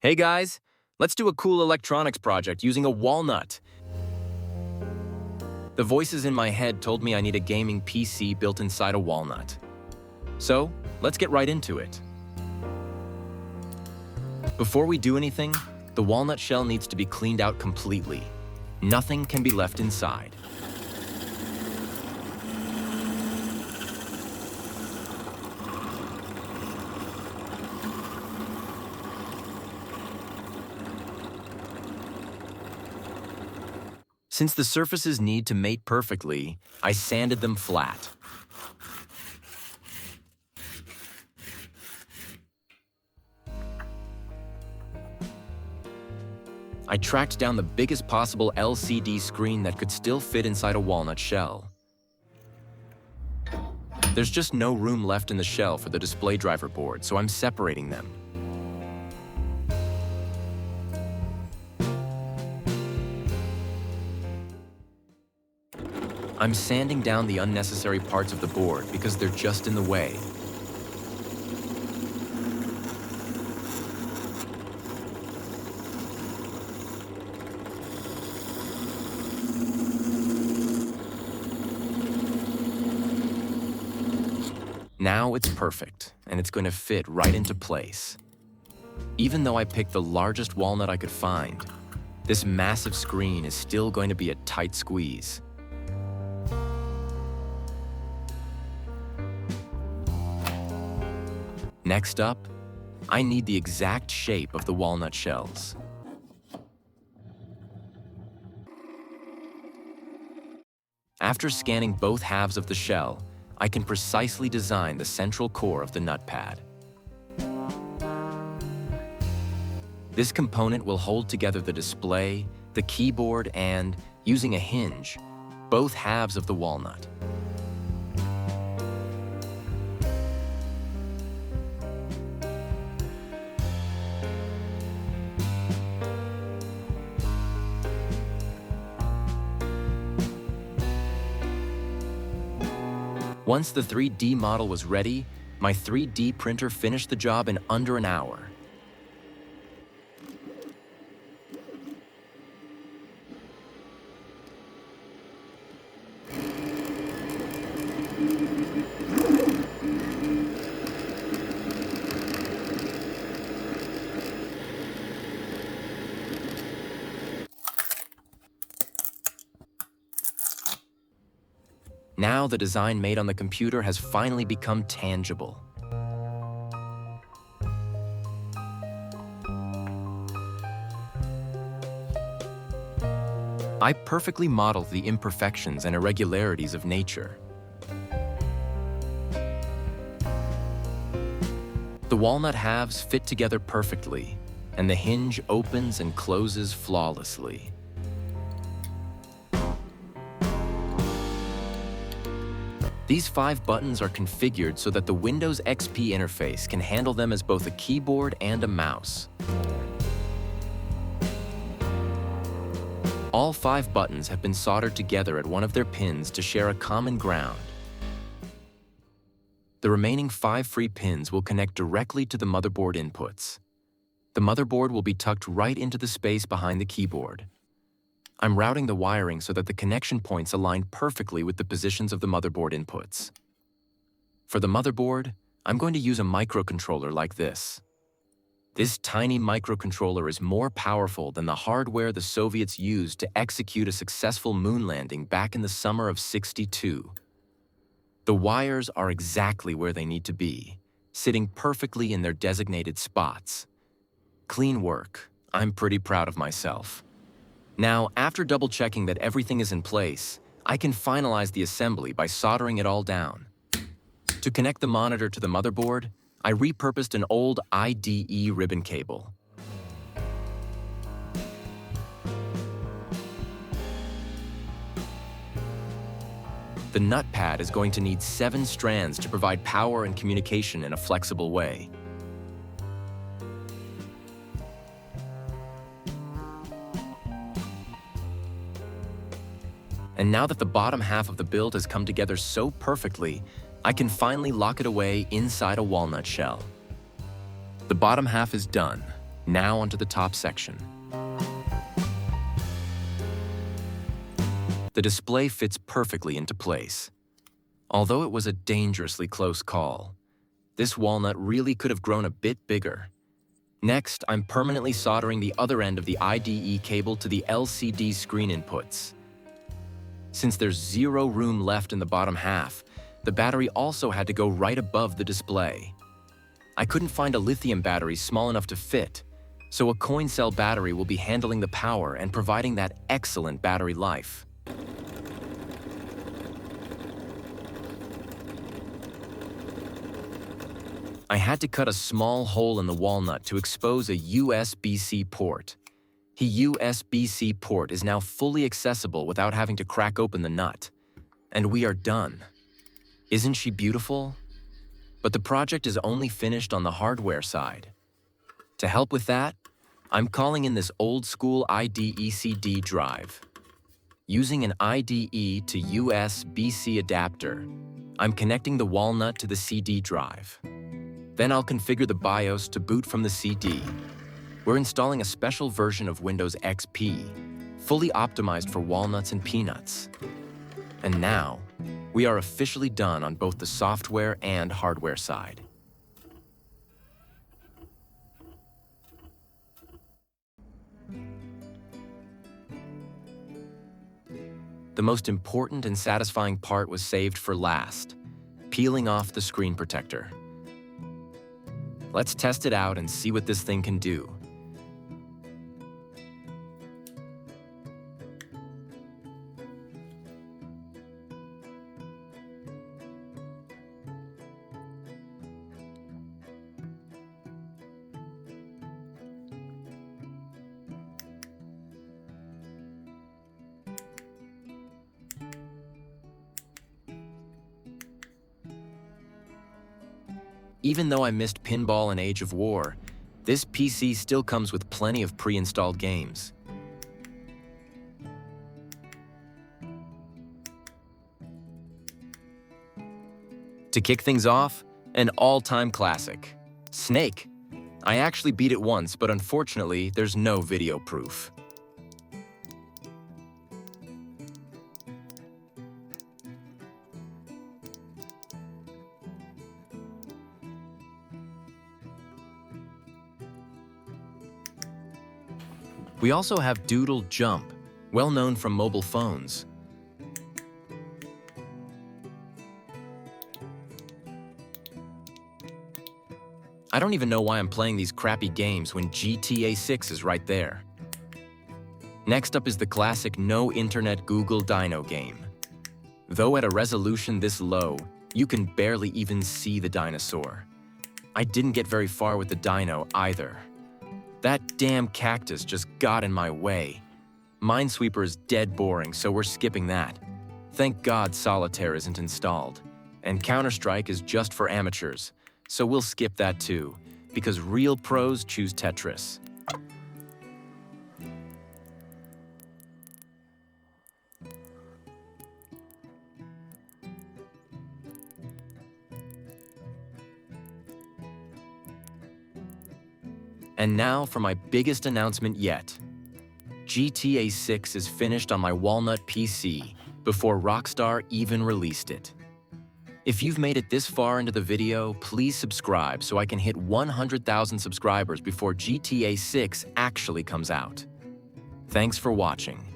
Hey guys, let's do a cool electronics project using a walnut. The voices in my head told me I need a gaming PC built inside a walnut. So, let's get right into it. Before we do anything, the walnut shell needs to be cleaned out completely. Nothing can be left inside. Since the surfaces need to mate perfectly, I sanded them flat. I tracked down the biggest possible LCD screen that could still fit inside a walnut shell. There's just no room left in the shell for the display driver board, so I'm separating them. I'm sanding down the unnecessary parts of the board because they're just in the way. Now it's perfect, and it's going to fit right into place. Even though I picked the largest walnut I could find, this massive screen is still going to be a tight squeeze. Next up, I need the exact shape of the walnut shells. After scanning both halves of the shell, I can precisely design the central core of the nut pad. This component will hold together the display, the keyboard, and, using a hinge, both halves of the walnut. Once the 3D model was ready, my 3D printer finished the job in under an hour. Now the design made on the computer has finally become tangible. I perfectly modeled the imperfections and irregularities of nature. The walnut halves fit together perfectly, and the hinge opens and closes flawlessly. These 5 buttons are configured so that the Windows XP interface can handle them as both a keyboard and a mouse. All 5 buttons have been soldered together at one of their pins to share a common ground. The remaining 5 free pins will connect directly to the motherboard inputs. The motherboard will be tucked right into the space behind the keyboard. I'm routing the wiring so that the connection points align perfectly with the positions of the motherboard inputs. For the motherboard, I'm going to use a microcontroller like this. This tiny microcontroller is more powerful than the hardware the Soviets used to execute a successful moon landing back in the summer of '62. The wires are exactly where they need to be, sitting perfectly in their designated spots. Clean work. I'm pretty proud of myself. Now, after double-checking that everything is in place, I can finalize the assembly by soldering it all down. To connect the monitor to the motherboard, I repurposed an old IDE ribbon cable. The nut pad is going to need 7 strands to provide power and communication in a flexible way. And now that the bottom half of the build has come together so perfectly, I can finally lock it away inside a walnut shell. The bottom half is done, Now onto the top section. The display fits perfectly into place. Although it was a dangerously close call, this walnut really could have grown a bit bigger. Next, I'm permanently soldering the other end of the IDE cable to the LCD screen inputs. Since there's zero room left in the bottom half, the battery also had to go right above the display. I couldn't find a lithium battery small enough to fit, so a coin cell battery will be handling the power and providing that excellent battery life. I had to cut a small hole in the walnut to expose a USB-C port. The USB-C port is now fully accessible without having to crack open the nut. And we are done. Isn't she beautiful? But the project is only finished on the hardware side. To help with that, I'm calling in this old-school IDE-CD drive. Using an IDE to USB-C adapter, I'm connecting the walnut to the CD drive. Then I'll configure the BIOS to boot from the CD. We're installing a special version of Windows XP, fully optimized for walnuts and peanuts. And now, we are officially done on both the software and hardware side. The most important and satisfying part was saved for last, peeling off the screen protector. Let's test it out and see what this thing can do. Even though I missed Pinball and Age of War, this PC still comes with plenty of pre-installed games. To kick things off, an all-time classic, Snake. I actually beat it once, but unfortunately, there's no video proof. We also have Doodle Jump, well known from mobile phones. I don't even know why I'm playing these crappy games when GTA 6 is right there. Next up is the classic no internet Google Dino game. Though at a resolution this low, you can barely even see the dinosaur. I didn't get very far with the dino either. That damn cactus just got in my way. Minesweeper is dead boring, so we're skipping that. Thank God Solitaire isn't installed. And Counter-Strike is just for amateurs, so we'll skip that too, because real pros choose Tetris. And now for my biggest announcement yet. GTA 6 is finished on my Walnut PC before Rockstar even released it. If you've made it this far into the video, please subscribe so I can hit 100,000 subscribers before GTA 6 actually comes out. Thanks for watching.